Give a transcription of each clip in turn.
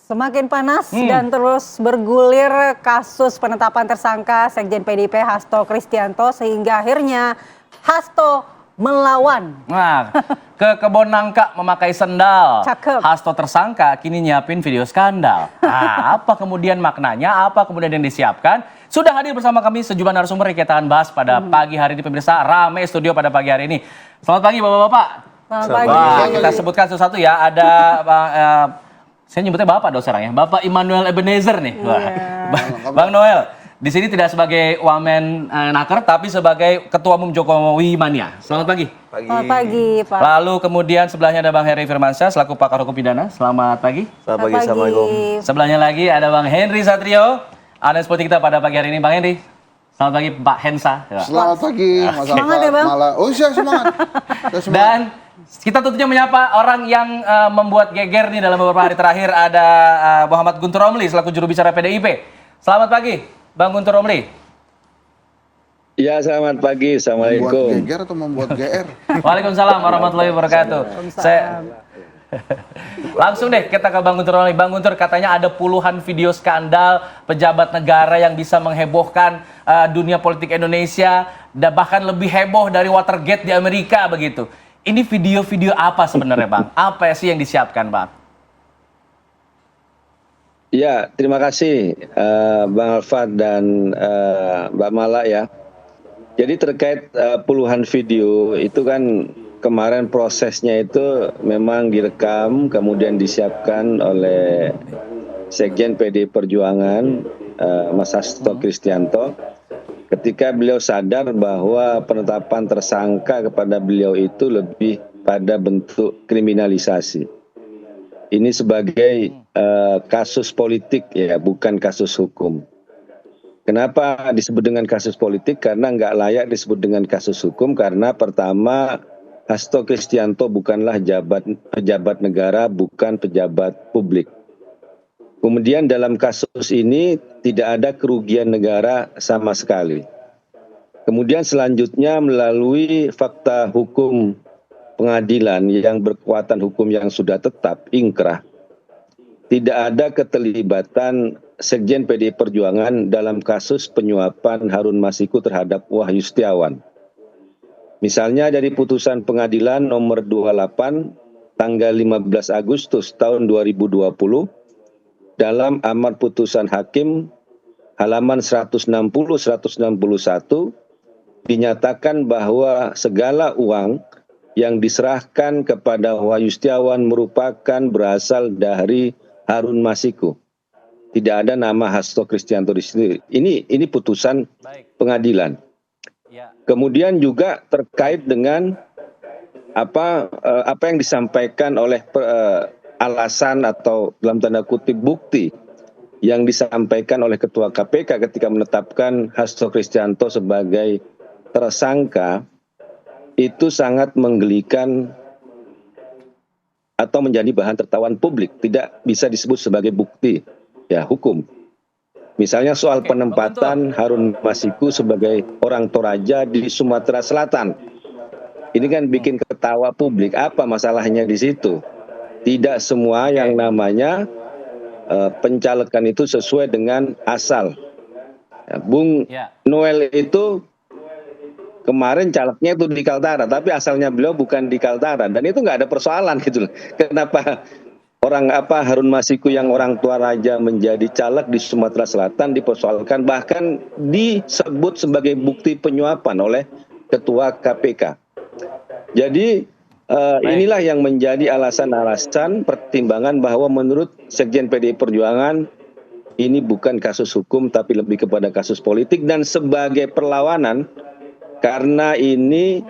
Semakin panas dan terus bergulir kasus penetapan tersangka Sekjen PDIP Hasto Kristianto sehingga akhirnya Hasto melawan. Nah, ke kebun nangka memakai sendal. Cakep. Hasto tersangka kini nyiapin video skandal. Nah, apa kemudian maknanya, apa kemudian yang disiapkan? Sudah hadir bersama kami sejumlah narasumber yang kita akan bahas pada pagi hari ini, pemirsa. Rame studio pada pagi hari ini. Selamat pagi Bapak-Bapak. Selamat pagi. Wah, kita sebutkan satu-satu ya. Ada saya nyebutnya Bapak dong sekarang ya. Bapak Immanuel Ebenezer nih. Wah. Bang Noel, di sini tidak sebagai wamen naker tapi sebagai Ketua Umum Jokowi Mania. Selamat pagi. Selamat pagi, Pak. Lalu kemudian sebelahnya ada Bang Heri Firmansyah selaku pakar hukum pidana. Selamat pagi. Selamat pagi, Assalamualaikum. Sebelahnya lagi ada Bang Henry Satrio, analis politik kita pada pagi hari ini. Bang Henry. Selamat pagi Pak Hensa. Selamat pagi, Mas Semangat ya, Bang. Oh iya, semangat. Dan kita tentunya menyapa orang yang membuat geger nih dalam beberapa hari terakhir. Ada Muhammad Guntur Romli selaku juru bicara PDIP. Selamat pagi, Bang Guntur Romli. Ya, selamat pagi. Assalamualaikum. Membuat geger atau membuat GR? Waalaikumsalam warahmatullahi wabarakatuh. Langsung deh kita ke Bang Guntur Romli. Bang Guntur, katanya ada puluhan video skandal pejabat negara yang bisa menghebohkan dunia politik Indonesia, dan bahkan lebih heboh dari Watergate di Amerika begitu. Ini video-video apa sebenarnya, Bang? Apa sih yang disiapkan, Bang? Ya, terima kasih Bang Alfad dan Mbak Mala ya. Jadi terkait puluhan video itu kan kemarin prosesnya itu memang direkam kemudian disiapkan oleh Sekjen PD Perjuangan Mas Hasto Kristianto ketika beliau sadar bahwa penetapan tersangka kepada beliau itu lebih pada bentuk kriminalisasi. Ini sebagai kasus politik ya, bukan kasus hukum. Kenapa disebut dengan kasus politik? Karena nggak layak disebut dengan kasus hukum karena pertama Hasto Kristianto bukanlah pejabat negara, bukan pejabat publik. Kemudian dalam kasus ini tidak ada kerugian negara sama sekali. Kemudian selanjutnya melalui fakta hukum pengadilan yang berkekuatan hukum yang sudah tetap, inkrah, tidak ada keterlibatan Sekjen PDI Perjuangan dalam kasus penyuapan Harun Masiku terhadap Wahyu Setiawan. Misalnya dari putusan pengadilan nomor 28 tanggal 15 Agustus tahun 2020 dalam amar putusan hakim halaman 160-161 dinyatakan bahwa segala uang yang diserahkan kepada Wahyu Setiawan merupakan berasal dari Harun Masiku. Tidak ada nama Hasto Kristianto di sini. Ini putusan pengadilan. Kemudian juga terkait dengan apa yang disampaikan oleh alasan atau dalam tanda kutip bukti yang disampaikan oleh Ketua KPK ketika menetapkan Hasto Kristianto sebagai tersangka itu sangat menggelikan atau menjadi bahan tertawan publik, tidak bisa disebut sebagai bukti ya hukum. Misalnya soal penempatan Harun Masiku sebagai orang Toraja di Sumatera Selatan. Ini kan bikin ketawa publik. Apa masalahnya di situ? Tidak semua yang namanya pencalekan itu sesuai dengan asal. Ya, Bung Noel itu kemarin calegnya itu di Kaltara, tapi asalnya beliau bukan di Kaltara. Dan itu nggak ada persoalan gitu. Kenapa Harun Masiku yang orang tua raja menjadi caleg di Sumatera Selatan dipersoalkan, bahkan disebut sebagai bukti penyuapan oleh Ketua KPK. Jadi inilah yang menjadi alasan-alasan pertimbangan bahwa menurut Sekjen PDI Perjuangan ini bukan kasus hukum tapi lebih kepada kasus politik, dan sebagai perlawanan karena ini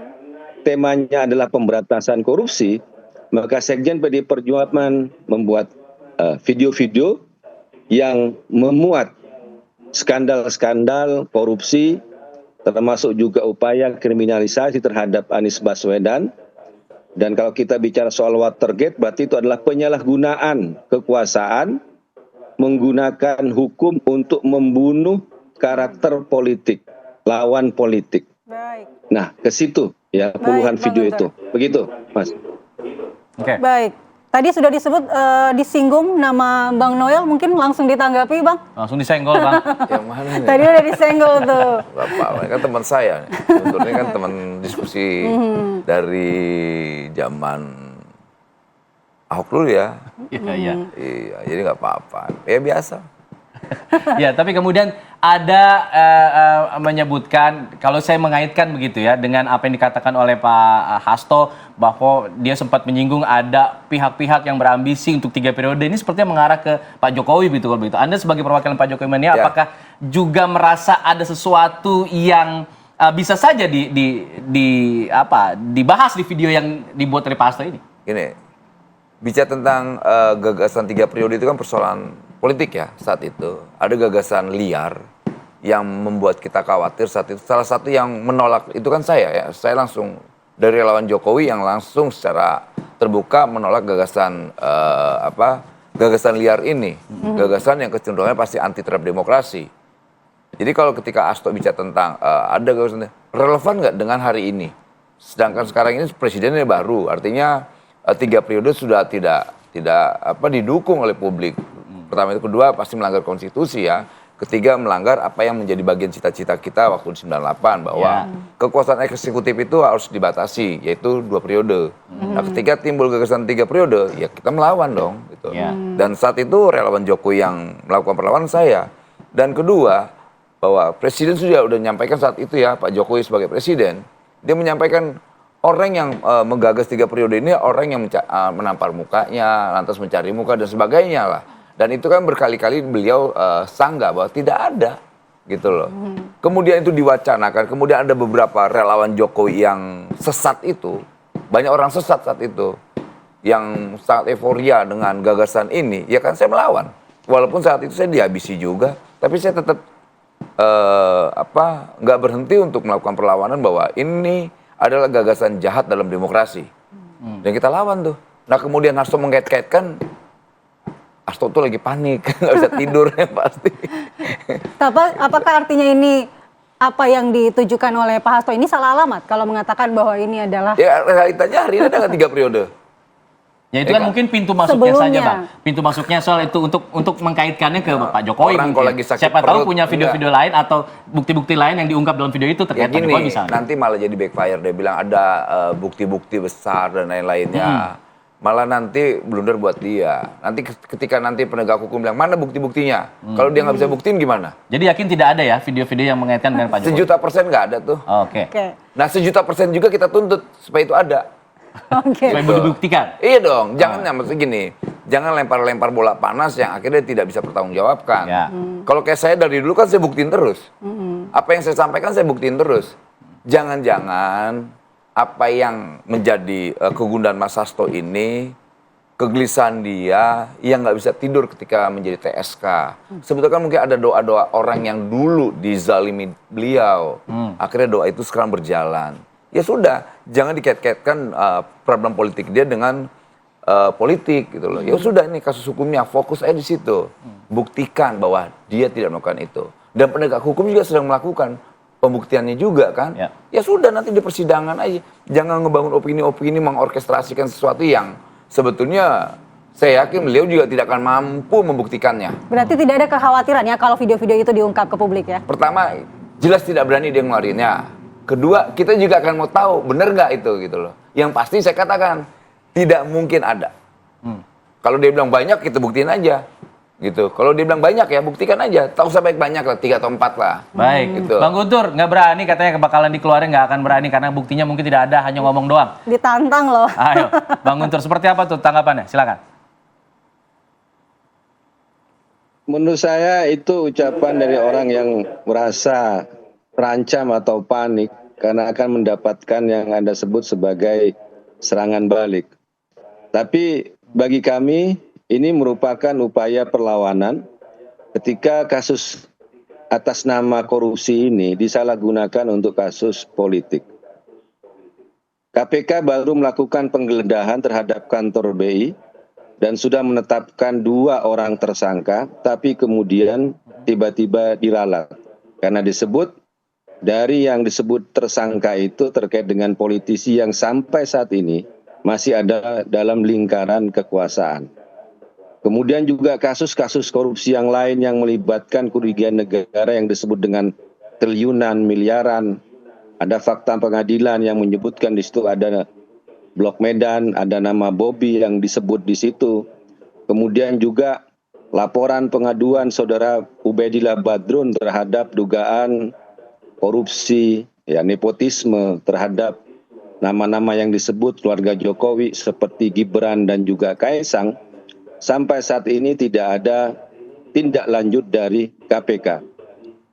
temanya adalah pemberantasan korupsi, maka Sekjen PDI Perjuangan membuat video-video yang memuat skandal-skandal korupsi, termasuk juga upaya kriminalisasi terhadap Anies Baswedan. Dan kalau kita bicara soal Watergate, berarti itu adalah penyalahgunaan kekuasaan, menggunakan hukum untuk membunuh karakter politik, lawan politik. Baik. Nah, ke situ ya puluhan video itu. Begitu, Mas. Baik. Tadi sudah disebut disinggung nama Bang Noel, mungkin langsung ditanggapi Bang. Langsung disenggol, Bang. Yang mana nih? Tadi udah disenggol tuh. Gak apa-apa, kan teman saya. Sebetulnya kan teman diskusi dari zaman Ahok dulu ya. Iya, iya. Iya, jadi nggak apa-apa. Ya biasa. Ya, tapi kemudian ada menyebutkan, kalau saya mengaitkan begitu ya, dengan apa yang dikatakan oleh Pak Hasto, bahwa dia sempat menyinggung ada pihak-pihak yang berambisi untuk 3 periode, ini sepertinya mengarah ke Pak Jokowi begitu kalau begitu. Anda sebagai perwakilan Pak Jokowi mania, Ya. apakah juga merasa ada sesuatu yang bisa saja dibahas di video yang dibuat oleh Pak Hasto ini? Gini, bicara tentang gagasan 3 periode itu kan persoalan politik ya saat itu. Ada gagasan liar yang membuat kita khawatir saat itu. Salah satu yang menolak itu kan saya ya. Saya langsung dari relawan Jokowi yang langsung secara terbuka menolak gagasan gagasan liar ini. Gagasan yang kecenderungannya pasti anti terhadap demokrasi. Jadi kalau ketika Hasto bicara tentang ada gagasan relevan nggak dengan hari ini? Sedangkan sekarang ini presidennya baru, artinya 3 periode sudah tidak didukung oleh publik. Pertama itu, kedua pasti melanggar konstitusi ya. Ketiga melanggar apa yang menjadi bagian cita-cita kita waktu di 98 bahwa kekuasaan eksekutif itu harus dibatasi, yaitu 2 periode. Nah, ketika timbul gagasan 3 periode, ya kita melawan dong. Gitu. Ya. Dan saat itu relawan Jokowi yang melakukan perlawanan saya. Dan kedua, bahwa presiden sudah menyampaikan saat itu ya, Pak Jokowi sebagai presiden, dia menyampaikan orang yang menggagas 3 periode ini orang yang menampar mukanya, lantas mencari muka dan sebagainya lah. Dan itu kan berkali-kali beliau sanggah bahwa tidak ada gitu loh. Kemudian itu diwacanakan, kemudian ada beberapa relawan Jokowi yang sesat itu, banyak orang sesat saat itu, yang sangat euforia dengan gagasan ini, ya kan saya melawan. Walaupun saat itu saya dihabisi juga, tapi saya tetap nggak berhenti untuk melakukan perlawanan bahwa ini adalah gagasan jahat dalam demokrasi. Dan kita lawan tuh. Nah kemudian Hasto mengkait-kaitkan, Hasto tuh lagi panik, nggak bisa tidur ya pasti. Apakah artinya ini apa yang ditujukan oleh Pak Hasto ini salah alamat kalau mengatakan bahwa ini adalah Ya realitanya hari ini ada 3 periode. Ya itu kan mungkin pintu masuknya saja, Sebelumnya. Bang. Pintu masuknya soal itu untuk mengkaitkannya ke Pak Jokowi. Orang mungkin. kalau lagi sakit Siapa tahu perut, punya video-video lain atau bukti-bukti lain yang diungkap dalam video itu Ya terkait Pak gini, Jokowi misalnya. nanti malah jadi backfire. Dia bilang ada bukti-bukti besar dan lain-lainnya. Malah nanti blunder buat dia. Nanti ketika nanti penegak hukum bilang, mana bukti-buktinya? Kalau dia nggak bisa buktiin gimana? Jadi yakin tidak ada ya video-video yang mengaitkan dengan Pak Jokowi? 1.000.000% nggak ada tuh. Oke. Oke. Nah 1.000.000% juga kita tuntut supaya itu ada. Oke. Supaya dibuktikan. Iya dong, jangan maksudnya gini, jangan lempar-lempar bola panas yang akhirnya tidak bisa pertanggungjawabkan. Ya. Kalau kayak saya dari dulu kan saya buktiin terus. Apa yang saya sampaikan saya buktiin terus. Jangan-jangan apa yang menjadi kegundahan Mas Hasto ini, kegelisahan dia yang nggak bisa tidur ketika menjadi TSK. Sebetulnya kan mungkin ada doa-doa orang yang dulu dizalimi beliau. Akhirnya doa itu sekarang berjalan. Ya sudah, jangan dikait-kaitkan problem politik dia dengan politik gitu loh. Ya sudah, ini kasus hukumnya, fokus aja di situ. Buktikan bahwa dia tidak melakukan itu. Dan penegak hukum juga sedang melakukan pembuktiannya juga kan. Ya sudah, nanti di persidangan aja. Jangan ngebangun opini-opini, mengorkestrasikan sesuatu yang sebetulnya saya yakin beliau juga tidak akan mampu membuktikannya. Berarti tidak ada kekhawatiran ya kalau video-video itu diungkap ke publik ya? Pertama, jelas tidak berani dia ngeluarinnya. Kedua, kita juga akan mau tahu benar nggak itu gitu loh. Yang pasti saya katakan tidak mungkin ada. Kalau dia bilang banyak, kita buktiin aja. Gitu. Kalau dia bilang banyak ya buktikan aja. Tahu sampai banyak lah, 3 atau 4 lah. Baik. Gitu. Bang Guntur nggak berani katanya bakalan dikeluarin, nggak akan berani karena buktinya mungkin tidak ada, hanya ngomong doang. Ditantang loh. Ayo, Bang Guntur seperti apa tuh tanggapannya? Silakan. Menurut saya itu ucapan dari orang yang merasa terancam atau panik karena akan mendapatkan yang Anda sebut sebagai serangan balik. Tapi bagi kami ini merupakan upaya perlawanan ketika kasus atas nama korupsi ini disalahgunakan untuk kasus politik. KPK baru melakukan penggeledahan terhadap kantor BI dan sudah menetapkan 2 orang tersangka, tapi kemudian tiba-tiba diralat. Karena disebut dari yang disebut tersangka itu terkait dengan politisi yang sampai saat ini masih ada dalam lingkaran kekuasaan. Kemudian juga kasus-kasus korupsi yang lain yang melibatkan kerugian negara yang disebut dengan triliunan, miliaran. Ada fakta pengadilan yang menyebutkan di situ ada Blok Medan, ada nama Bobby yang disebut di situ. Kemudian juga laporan pengaduan saudara Ubaidillah Badrun terhadap dugaan korupsi, ya nepotisme terhadap nama-nama yang disebut keluarga Jokowi seperti Gibran dan juga Kaisang. Sampai saat ini tidak ada tindak lanjut dari KPK.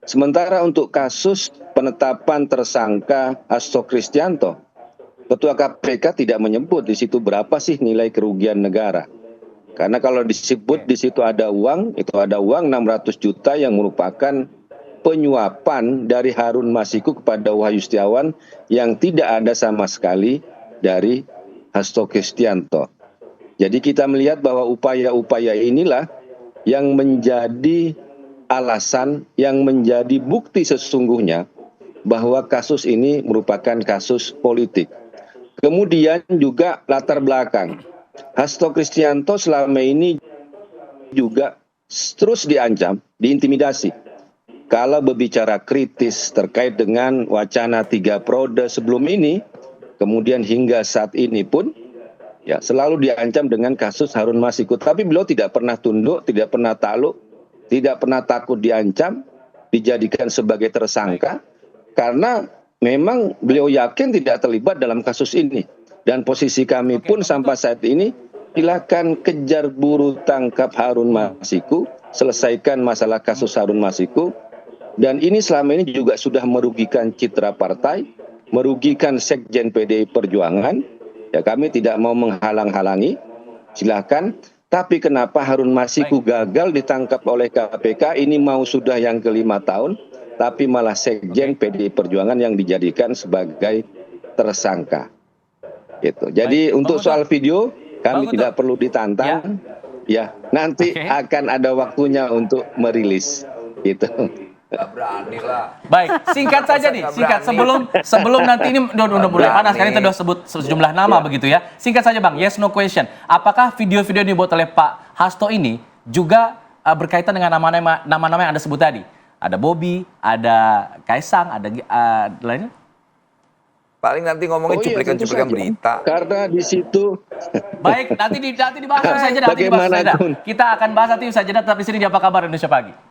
Sementara untuk kasus penetapan tersangka Hasto Kristianto, Ketua KPK tidak menyebut di situ berapa sih nilai kerugian negara. Karena kalau disebut di situ ada uang, itu ada uang 600 juta yang merupakan penyuapan dari Harun Masiku kepada Wahyu Setiawan yang tidak ada sama sekali dari Hasto Kristianto. Jadi kita melihat bahwa upaya-upaya inilah yang menjadi alasan, yang menjadi bukti sesungguhnya bahwa kasus ini merupakan kasus politik. Kemudian juga latar belakang. Hasto Kristianto selama ini juga terus diancam, diintimidasi. Kalau berbicara kritis terkait dengan wacana 3 periode sebelum ini, kemudian hingga saat ini pun, ya selalu diancam dengan kasus Harun Masiku. Tapi beliau tidak pernah tunduk, tidak pernah takluk, tidak pernah takut diancam, dijadikan sebagai tersangka, karena memang beliau yakin tidak terlibat dalam kasus ini. Dan posisi kami pun sampai saat ini, silakan kejar buru tangkap Harun Masiku, selesaikan masalah kasus Harun Masiku. Dan ini selama ini juga sudah merugikan citra partai, merugikan Sekjen PDI Perjuangan. Ya kami tidak mau menghalang-halangi, silakan. Tapi kenapa Harun Masiku gagal ditangkap oleh KPK, ini mau sudah yang ke-5 tahun, tapi malah Sekjen PDI Perjuangan yang dijadikan sebagai tersangka. Gitu. Jadi untuk soal video, kami tidak perlu ditantang. Ya, nanti akan ada waktunya untuk merilis. Gitu. Gak berani lah. Baik, singkat saja nih, singkat sebelum nanti ini udah mulai panas kan, kita udah sebut sejumlah nama begitu ya. Singkat saja Bang, yes no question. Apakah video-video yang dibuat oleh Pak Hasto ini juga berkaitan dengan nama-nama yang Anda sebut tadi? Ada Bobby, ada Kaisang, ada lainnya? Paling nanti ngomongin cuplikan-cuplikan berita. Karena di situ baik, nanti dibahas saja, nanti dibahas saja. Kita akan bahas nanti usai jeda, tetap di sini di Apa Kabar Indonesia Pagi.